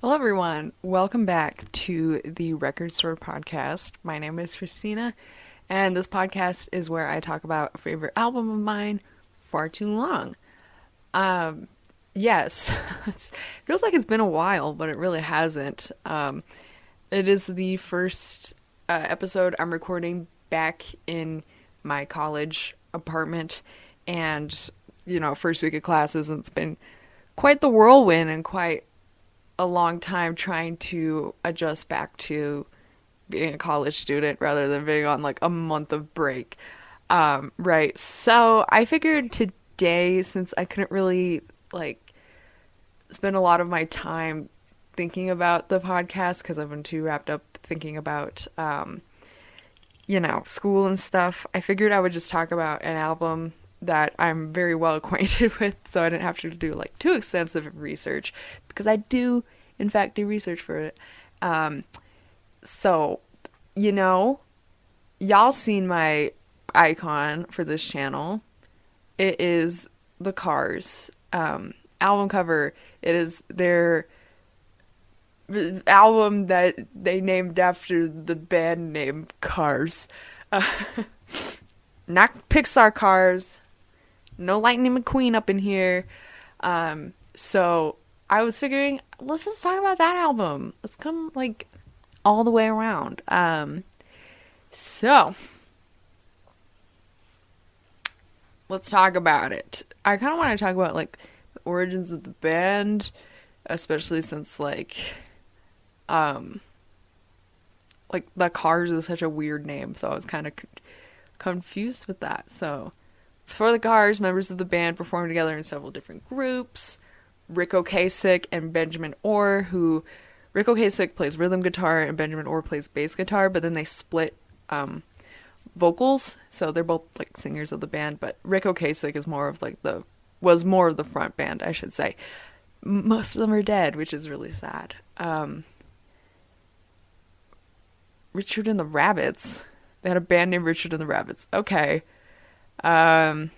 Hello, everyone. Welcome back to the Record Store Podcast. My name is Christina, and this podcast is where I talk about a favorite album of mine far too long. Um, yes, it feels like it's been a while, but it really hasn't. It is the first episode I'm recording back in my college apartment, and first week of classes, and it's been quite the whirlwind and quite a long time trying to adjust back to being a college student rather than being on like a month of break. Right. So I figured today, since I couldn't really like spend a lot of my time thinking about the podcast because I've been too wrapped up thinking about, school and stuff, I figured I would just talk about an album that I'm very well acquainted with, so I didn't have to do like too extensive research because I do, in fact, do research for it. Um, so, you know, y'all seen my icon for this channel. It is the Cars album cover. It is their album that they named after the band name Cars. Uh, Not Pixar Cars. No Lightning McQueen up in here. So I was figuring, let's just talk about that album. Let's come like all the way around. So let's talk about it. I kind of want to talk about like the origins of the band, especially since um, like the Cars is such a weird name, so I was kind of confused with that. So before the Cars, members of the band performed together in several different groups. Rick Ocasek and Benjamin Orr, who Rick Ocasek plays rhythm guitar and Benjamin Orr plays bass guitar, but then they split vocals, so they're both like singers of the band. But Rick Ocasek is more of like was more of the front band, I should say. Most of them are dead, which is really sad. Richard and the Rabbits. They had a band named Richard and the Rabbits. Okay. Um,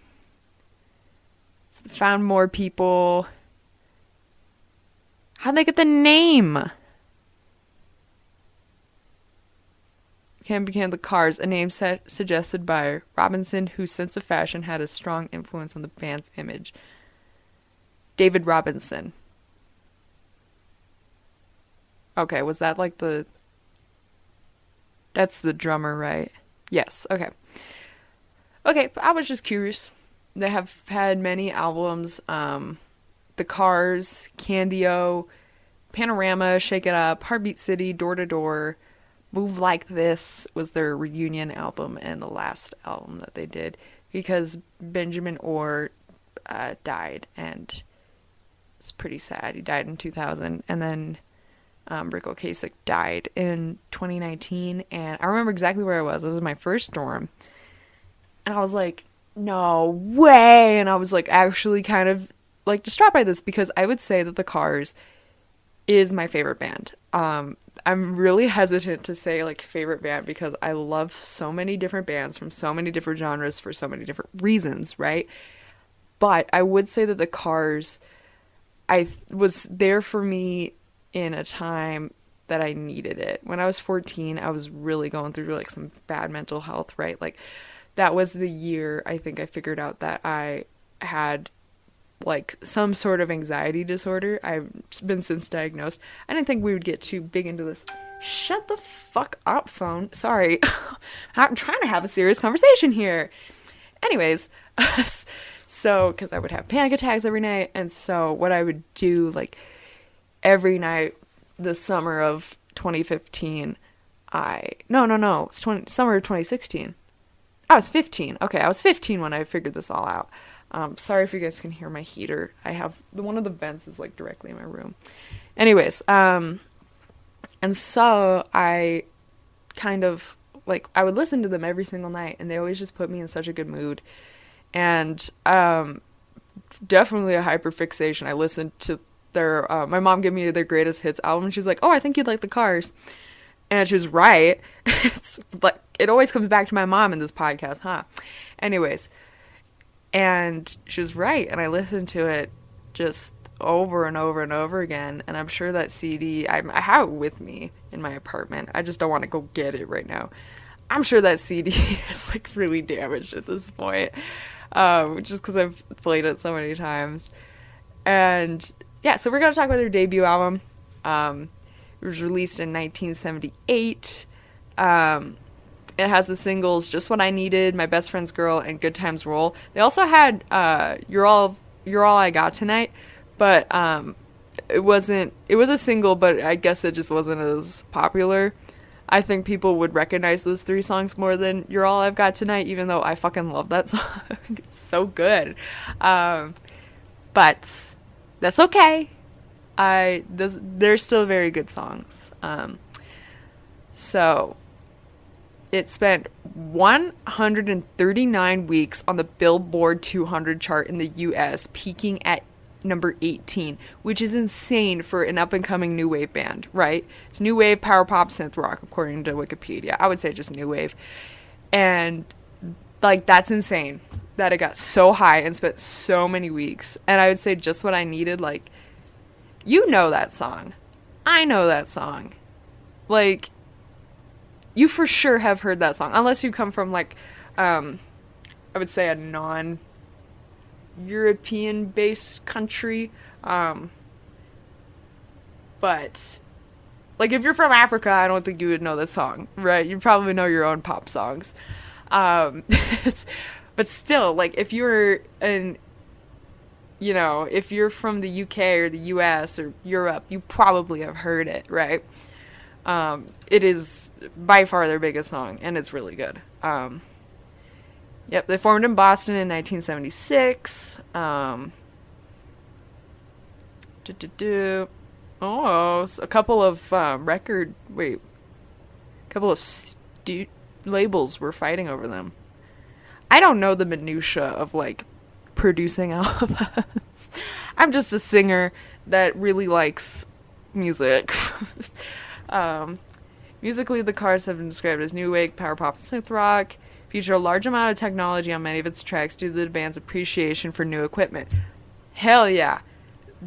Found more people. How'd they get the name? Became the Cars, a name suggested by Robinson, whose sense of fashion had a strong influence on the band's image. David Robinson. Okay, was that like that's the drummer, right? Yes, okay. Okay, I was just curious. They have had many albums. The Cars, Candio, Panorama, Shake It Up, Heartbeat City, Door to Door, Move Like This was their reunion album and the last album that they did because Benjamin Orr died, and it's pretty sad. He died in 2000, and then Rick Ocasek died in 2019, and I remember exactly where I was. I was in my first dorm, and I was like, no way, and I was like actually kind of like distraught by this because I would say that the Cars is my favorite band. I'm really hesitant to say like favorite band because I love so many different bands from so many different genres for so many different reasons, right? But I would say that the Cars, was there for me in a time that I needed it. When I was 14, I was really going through like some bad mental health, right? Like that was the year I think I figured out that I had like some sort of anxiety disorder. I've been since diagnosed. I didn't think we would get too big into this. Shut the fuck up, phone. Sorry. I'm trying to have a serious conversation here. Anyways, so because I would have panic attacks every night, and so what I would do like every night the summer of 2015, it's summer of 2016. I was 15. Okay, I was 15 when I figured this all out. Sorry if you guys can hear my heater. I have one of the vents is like directly in my room. Anyways, and so I kind of like I would listen to them every single night, and they always just put me in such a good mood. And definitely a hyperfixation. I listened to their my mom gave me their greatest hits album, and she's like, "Oh, I think you'd like the Cars," and she was right. It's like it always comes back to my mom in this podcast, huh? Anyways. And she was right, and I listened to it just over and over and over again. And I'm sure that CD, I have it with me in my apartment. I just don't want to go get it right now. I'm sure that CD is like really damaged at this point, just because I've played it so many times. And yeah, so we're gonna talk about their debut album. It was released in 1978. It has the singles "Just What I Needed," "My Best Friend's Girl," and "Good Times Roll." They also had You're All I Got Tonight," but it wasn't. It was a single, but I guess it just wasn't as popular. I think people would recognize those three songs more than "You're All I've Got Tonight," even though I fucking love that song. It's so good. But that's okay. They're still very good songs. So it spent 139 weeks on the Billboard 200 chart in the US, peaking at number 18, which is insane for an up-and-coming new wave band, right? It's new wave, power pop, synth rock, according to Wikipedia. I would say just new wave. And, like, that's insane that it got so high and spent so many weeks. And I would say Just What I Needed, like, you know that song. I know that song. Like, you for sure have heard that song. Unless you come from, like, I would say a non-European-based country. But, like, if you're from Africa, I don't think you would know this song, right? You probably know your own pop songs. But still, like, if you're if you're from the UK or the US or Europe, you probably have heard it, right? It is by far their biggest song, and it's really good. Yep, they formed in Boston in 1976. Oh, a couple of labels were fighting over them. I don't know the minutia of, like, producing albums. I'm just a singer that really likes music. Musically, the Cars have been described as new wave, power pop, synth rock, feature a large amount of technology on many of its tracks due to the band's appreciation for new equipment. Hell yeah.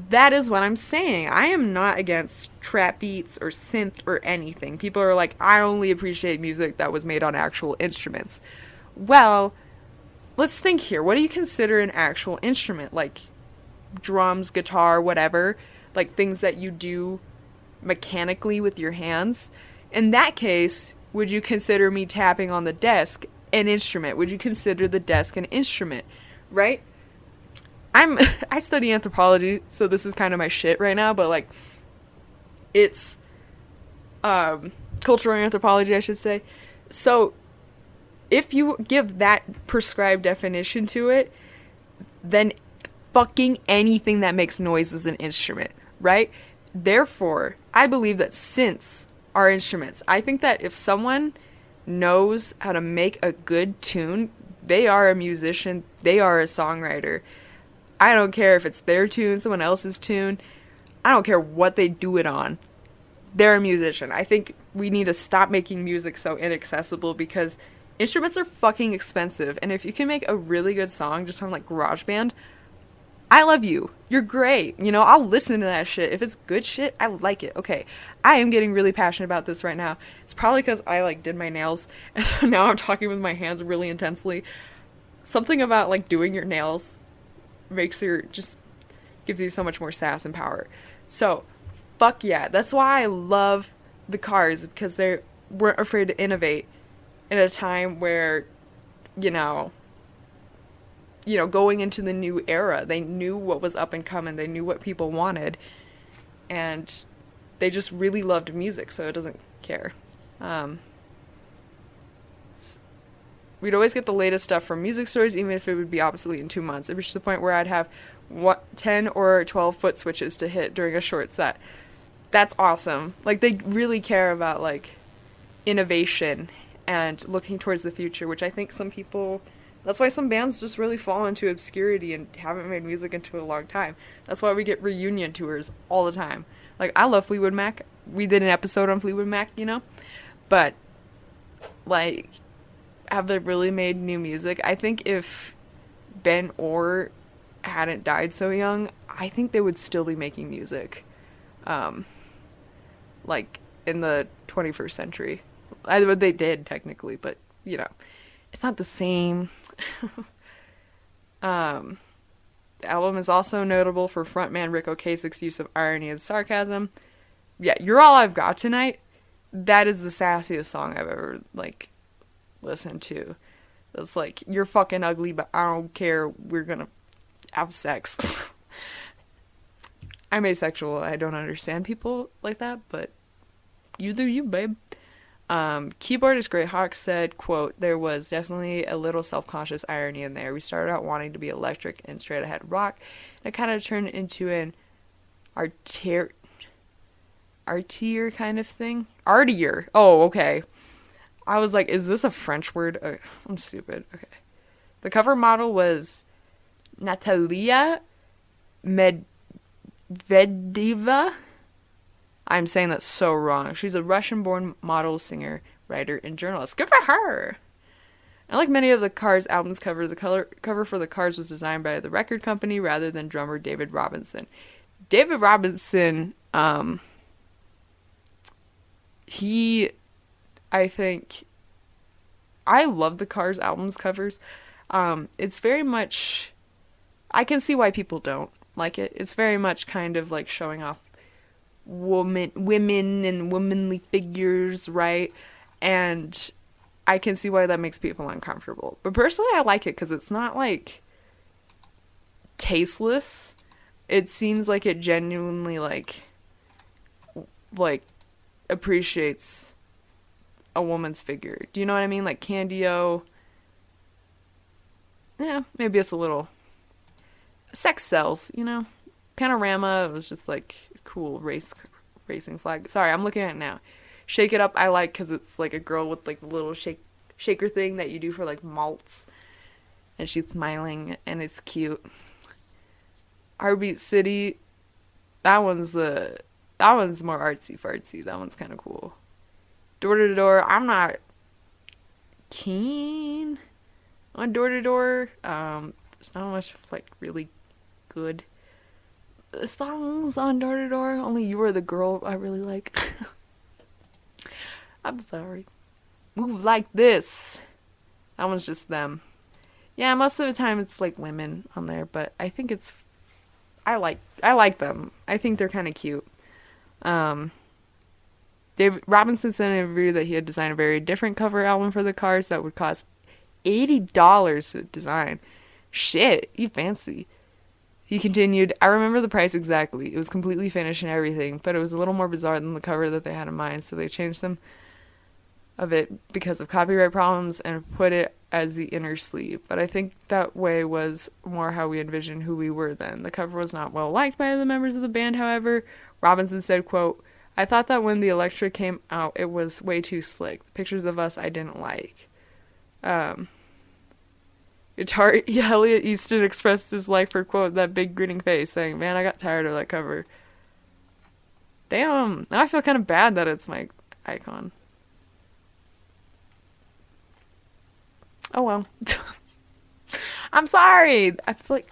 That is what I'm saying. I am not against trap beats or synth or anything. People are like, I only appreciate music that was made on actual instruments. Well, let's think here. What do you consider an actual instrument? Like drums, guitar, whatever. Like things that you do mechanically with your hands. In that case, would you consider me tapping on the desk an instrument? Would you consider the desk an instrument? Right? I study anthropology, so this is kind of my shit right now, but like it's cultural anthropology, I should say. So if you give that prescribed definition to it, then fucking anything that makes noise is an instrument, right? Therefore, I believe that synths are instruments. I think that if someone knows how to make a good tune, they are a musician, they are a songwriter. I don't care if it's their tune, someone else's tune. I don't care what they do it on. They're a musician. I think we need to stop making music so inaccessible because instruments are fucking expensive. And if you can make a really good song just on like GarageBand, I love you. You're great. You know, I'll listen to that shit. If it's good shit, I like it. Okay, I am getting really passionate about this right now. It's probably because I like did my nails. And so now I'm talking with my hands really intensely. Something about like doing your nails makes gives you so much more sass and power. So, fuck yeah. That's why I love the Cars, because they weren't afraid to innovate in a time where, going into the new era, they knew what was up and coming. They knew what people wanted. And they just really loved music, so it doesn't care. We'd always get the latest stuff from music stores, even if it would be obsolete in 2 months. It reached the point where I'd have 10 or 12 foot switches to hit during a short set. That's awesome. Like, they really care about, like, innovation and looking towards the future, which I think some people... That's why some bands just really fall into obscurity and haven't made music into a long time. That's why we get reunion tours all the time. Like, I love Fleetwood Mac. We did an episode on Fleetwood Mac, But, like... have they really made new music? I think if Ben Orr hadn't died so young, I think they would still be making music, um, like in the 21st century. They did technically, but you know, it's not the same. um, the album is also notable for frontman Rick Ocasek's use of irony and sarcasm. Yeah, "You're All I've Got Tonight." That is the sassiest song I've ever like listened to. It's like, "You're fucking ugly, but I don't care. We're gonna have sex." I'm asexual. I don't understand people like that, but you do you, babe. Keyboardist Grey Hawk said, quote, "There was definitely a little self-conscious irony in there. We started out wanting to be electric and straight ahead rock, and it kind of turned into an artier kind of thing. Artier. Oh, okay. I was like, is this a French word? I'm stupid. Okay. The cover model was Natalia Medvedeva. I'm saying that so wrong. She's a Russian-born model, singer, writer, and journalist. Good for her! And like many of the Cars albums cover, the cover for the Cars was designed by the record company rather than drummer David Robinson. David Robinson, I think, I love the Cars albums covers. It's very much, I can see why people don't like it. It's very much kind of like showing off women and womanly figures, right? And I can see why that makes people uncomfortable. But personally, I like it because it's not like tasteless. It seems like it genuinely like appreciates a woman's figure. Do you know what I mean? Like Candio. Yeah, maybe it's a little sex sells, you know? Panorama, it was just like a cool racing flag. Sorry, I'm looking at it now. Shake It Up, I like because it's like a girl with like the little shaker thing that you do for like malts, and she's smiling and it's cute. Heartbeat City, that one's more artsy fartsy. That one's kind of cool. Door to Door, I'm not keen on Door to Door. There's not much like really good songs on Door to Door. Only You Are the Girl I really like. I'm sorry. Move Like This. That one's just them. Yeah, most of the time it's like women on there, but I think I like them. I think they're kind of cute. David Robinson said in a review that he had designed a very different cover album for the Cars that would cost $80 to design. Shit, you fancy. He continued, "I remember the price exactly. It was completely finished and everything, but it was a little more bizarre than the cover that they had in mind, so they changed some of it because of copyright problems and put it as the inner sleeve. But I think that way was more how we envisioned who we were then. The cover was not well liked by the members of the band, however." Robinson said, quote, "I thought that when the Electra came out, it was way too slick. The pictures of us I didn't like." Guitar Elliot Easton expressed his like for, quote, "that big grinning face," saying, "Man, I got tired of that cover." Damn, now I feel kind of bad that it's my icon. Oh well. I'm sorry. I feel like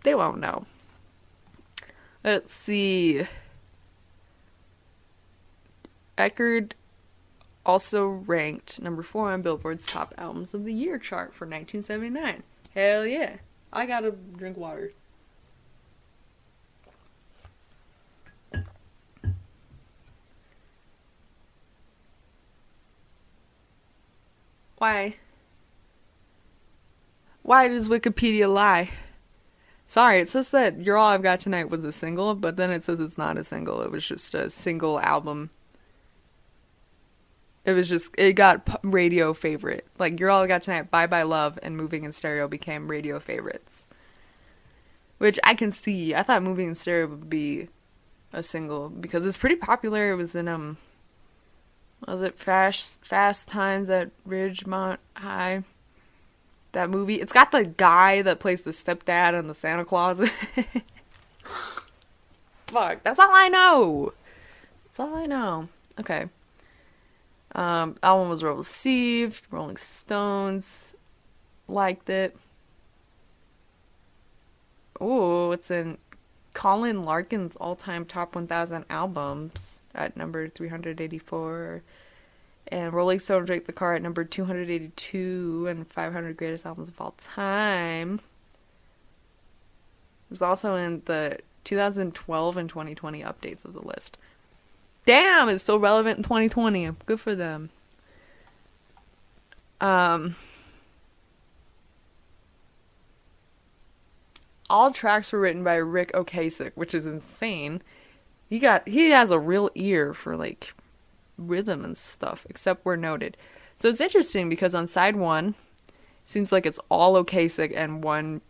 they won't know. Let's see. Eckerd also ranked number 4 on Billboard's Top Albums of the Year chart for 1979. Hell yeah. I gotta drink water. Why? Why does Wikipedia lie? Sorry, it says that You're All I've Got Tonight was a single, but then it says it's not a single. It was just a single album. It got radio favorite. Like, You're All I Got Tonight, Bye Bye Love, and Moving in Stereo became radio favorites. Which I can see. I thought Moving in Stereo would be a single because it's pretty popular. It was in, was it Fast Times at Ridgemont High? That movie. It's got the guy that plays the stepdad and the Santa Claus. Fuck, that's all I know. That's all I know. Okay. Album was well received. Rolling Stones liked it. Ooh, it's in Colin Larkin's all-time top 1,000 albums at number 384, and Rolling Stone ranked the car at number 282 and 500 greatest albums of all time. It was also in the 2012 and 2020 updates of the list. Damn, it's still relevant in 2020. Good for them. Um, all tracks were written by Rick Ocasek, which is insane. He has a real ear for like rhythm and stuff, except where noted. So it's interesting because on side one, it seems like it's all Ocasek and one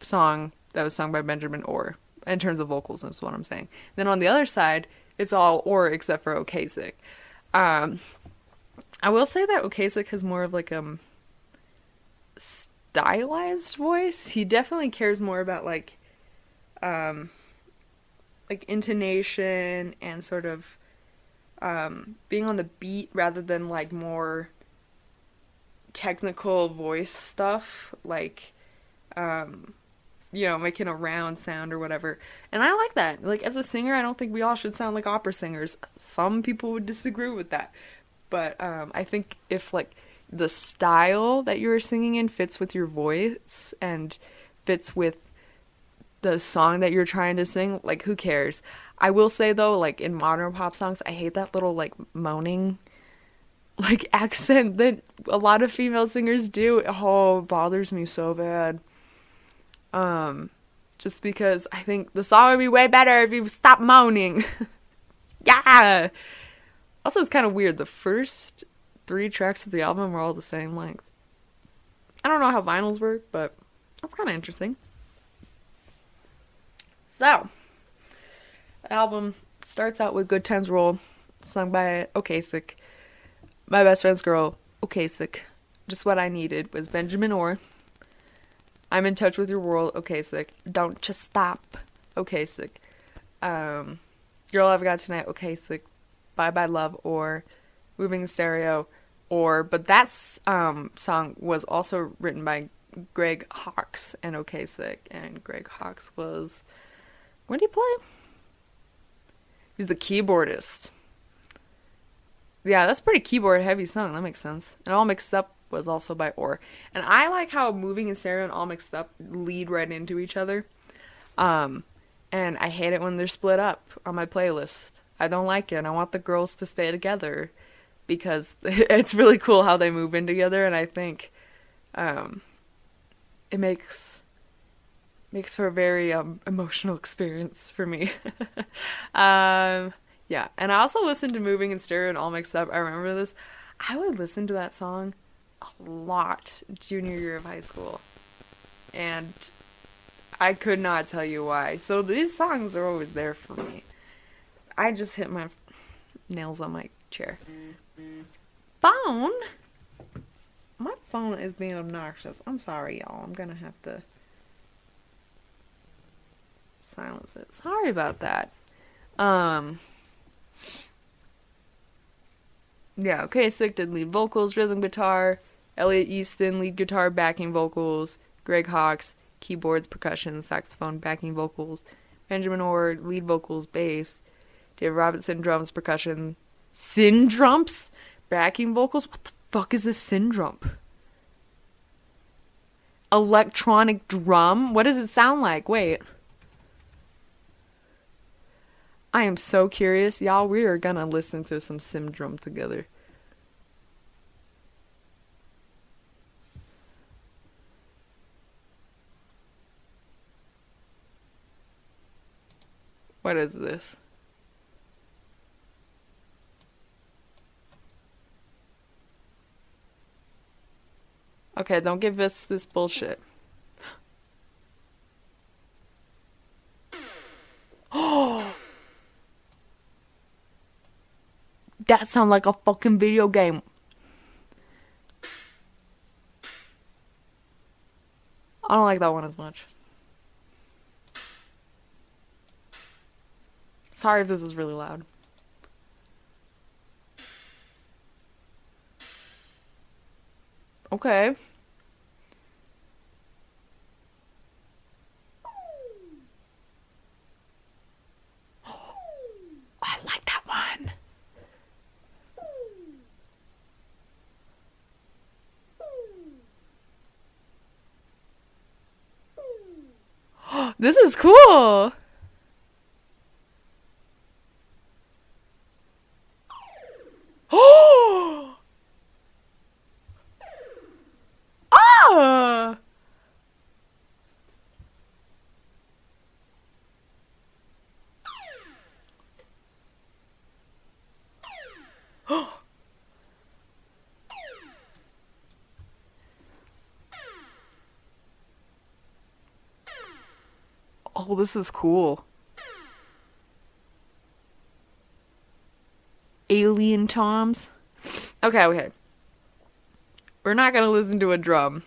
song that was sung by Benjamin Orr in terms of vocals. Is what I'm saying. Then on the other side, it's all Orr except for Ocasek. I will say that Ocasek has more of like stylized voice. He definitely cares more about like intonation and sort of being on the beat rather than like more technical voice stuff, like making a round sound or whatever. And I like that. Like as a singer, I don't think we all should sound like opera singers. Some people would disagree with that. But I think if like the style that you're singing in fits with your voice and fits with the song that you're trying to sing, like who cares? I will say though, like in modern pop songs, I hate that little like moaning like accent that a lot of female singers do. Oh, it bothers me so bad. Just because I think the song would be way better if you stop moaning. Yeah. Also, it's kind of weird. The first 3 tracks of the album are all the same length. I don't know how vinyls work, but that's kind of interesting. So, the album starts out with Good Times Roll, sung by Ocasek. My Best Friend's Girl, Ocasek. Just What I Needed was Benjamin Orr. I'm in Touch with Your World, Ocasek. Don't Just Stop, Ocasek. Girl I've Got Tonight, Ocasek. Bye Bye Love, or Moving the Stereo, or, but that song was also written by Greg Hawkes and Ocasek, and Greg Hawkes was, what did he play? He's the keyboardist. Yeah, that's a pretty keyboard heavy song, that makes sense. And All Mixed Up was also by Orr. And I like how Moving and Stereo and All Mixed Up lead right into each other. And I hate it when they're split up on my playlist. I don't like it. I want the girls to stay together because it's really cool how they move in together, and I think it makes for a very emotional experience for me. Yeah, and I also listened to Moving in Stereo and All Mixed Up. I remember this. I would listen to that song a lot junior year of high school, and I could not tell you why. So these songs are always there for me. I just hit my nails on my chair. Phone? My phone is being obnoxious. I'm sorry, y'all. I'm gonna have to silence it. Sorry about that. Yeah, Ocasek did lead vocals, rhythm guitar. Elliot Easton, lead guitar, backing vocals. Greg Hawkes, keyboards, percussion, saxophone, backing vocals. Benjamin Orr, lead vocals, bass. David Robinson, drums, percussion. Syndrums? Backing vocals? What the fuck is a syndrum? Electronic drum? What does it sound like? Wait. I am so curious. Y'all, we are gonna listen to some syndrome together. What is this? Okay, don't give us this bullshit. Oh, that sounds like a fucking video game. I don't like that one as much. Sorry if this is really loud. Okay. This is cool. Oh! Ah! Oh, this is cool. Alien toms. Okay, okay. We're not gonna listen to a drum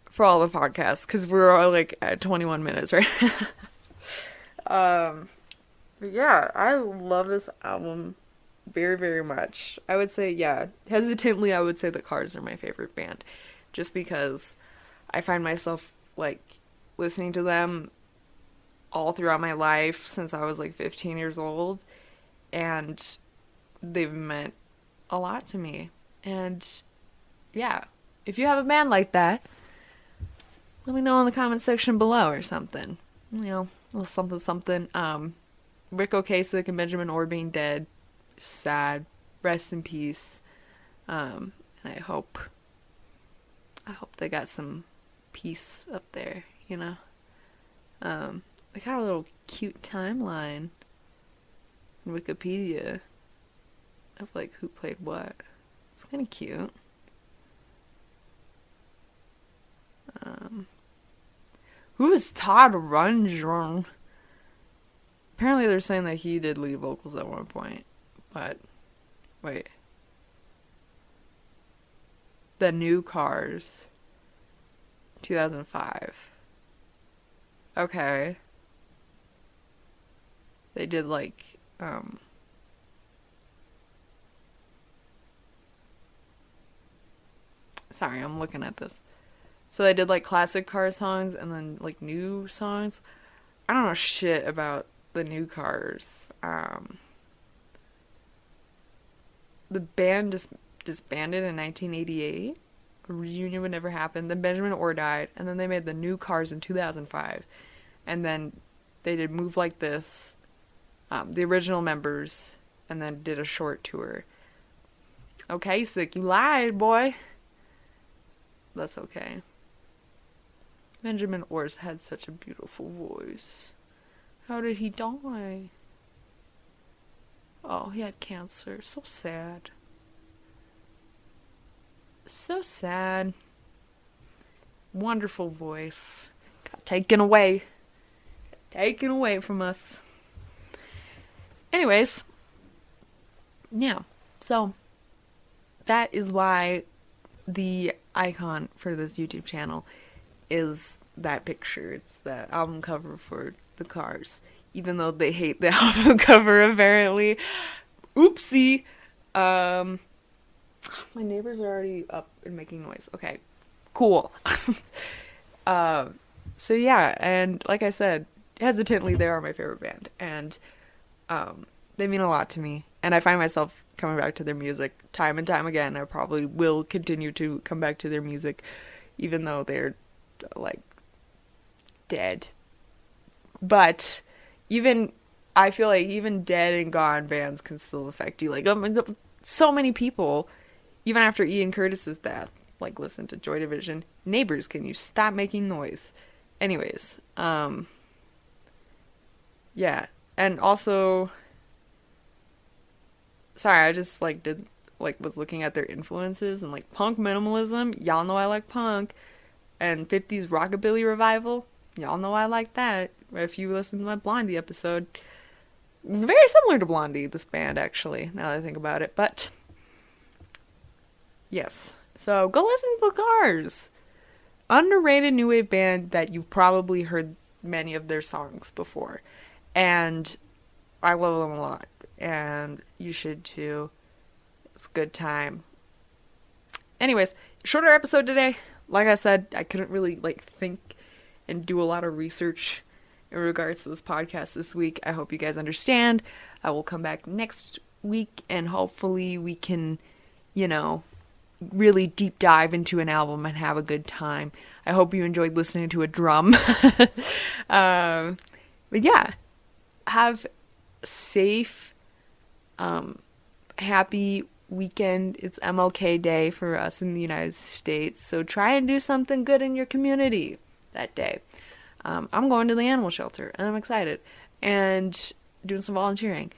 for all the podcasts because we're all like at 21 minutes, right? But yeah, I love this album very, very much. I would say, yeah, hesitantly, I would say the Cars are my favorite band, just because I find myself like listening to them all throughout my life since I was like 15 years old, and they've meant a lot to me. And yeah, if you have a band like that, let me know in the comment section below or something. You know, a little something something. Rick Ocasek and Benjamin Orr being dead, sad. Rest in peace. And I hope they got some peace up there. You know. They got a little cute timeline in Wikipedia of like who played what. It's kind of cute. Who is Todd Rundgren? Apparently they're saying that he did lead vocals at one point. But, wait. The New Cars. 2005. Okay. They did like, sorry, I'm looking at this. So they did like classic car songs and then like new songs. I don't know shit about the New Cars. The band just disbanded in 1988. A reunion would never happen. Then Benjamin Orr died, and then they made the New Cars in 2005. And then they did Move Like This, the original members, and then did a short tour. Okay, Sick, you lied, boy. That's okay. Benjamin Orr's had such a beautiful voice. How did he die? Oh, he had cancer. So sad. So sad. Wonderful voice. Got taken away. Taken away from us. Anyways. Yeah. So, that is why the icon for this YouTube channel is that picture. It's the album cover for the Cars. Even though they hate the album cover, apparently. Oopsie. My neighbors are already up and making noise. Okay, cool. So yeah, and like I said, hesitantly, they are my favorite band. And they mean a lot to me. And I find myself coming back to their music time and time again. I probably will continue to come back to their music, even though they're, like, dead. But I feel like even dead and gone bands can still affect you. Like, so many people, even after Ian Curtis's death, like, listen to Joy Division. Neighbors, can you stop making noise? Anyways, yeah. And also, sorry, I just, like, was looking at their influences, and, like, punk minimalism, y'all know I like punk, and 50s rockabilly revival, y'all know I like that. If you listen to my Blondie episode, very similar to Blondie, this band, actually, now that I think about it, but yes. So go listen to the Cars. Underrated new wave band that you've probably heard many of their songs before. And I love them a lot. And you should too. It's a good time. Anyways, shorter episode today. Like I said, I couldn't really think and do a lot of research in regards to this podcast this week. I hope you guys understand. I will come back next week and hopefully we can, really deep dive into an album and have a good time. I hope you enjoyed listening to a drum. But yeah, have safe, happy weekend. It's MLK Day for us in the United States, so try and do something good in your community that day. I'm going to the animal shelter, and I'm excited, and doing some volunteering.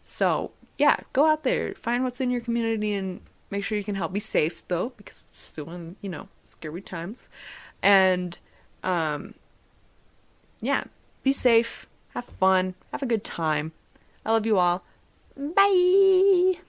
So yeah, go out there, find what's in your community, and make sure you can help. Be safe though, because it's still in scary times, and yeah, be safe, have fun, have a good time. I love you all. Bye.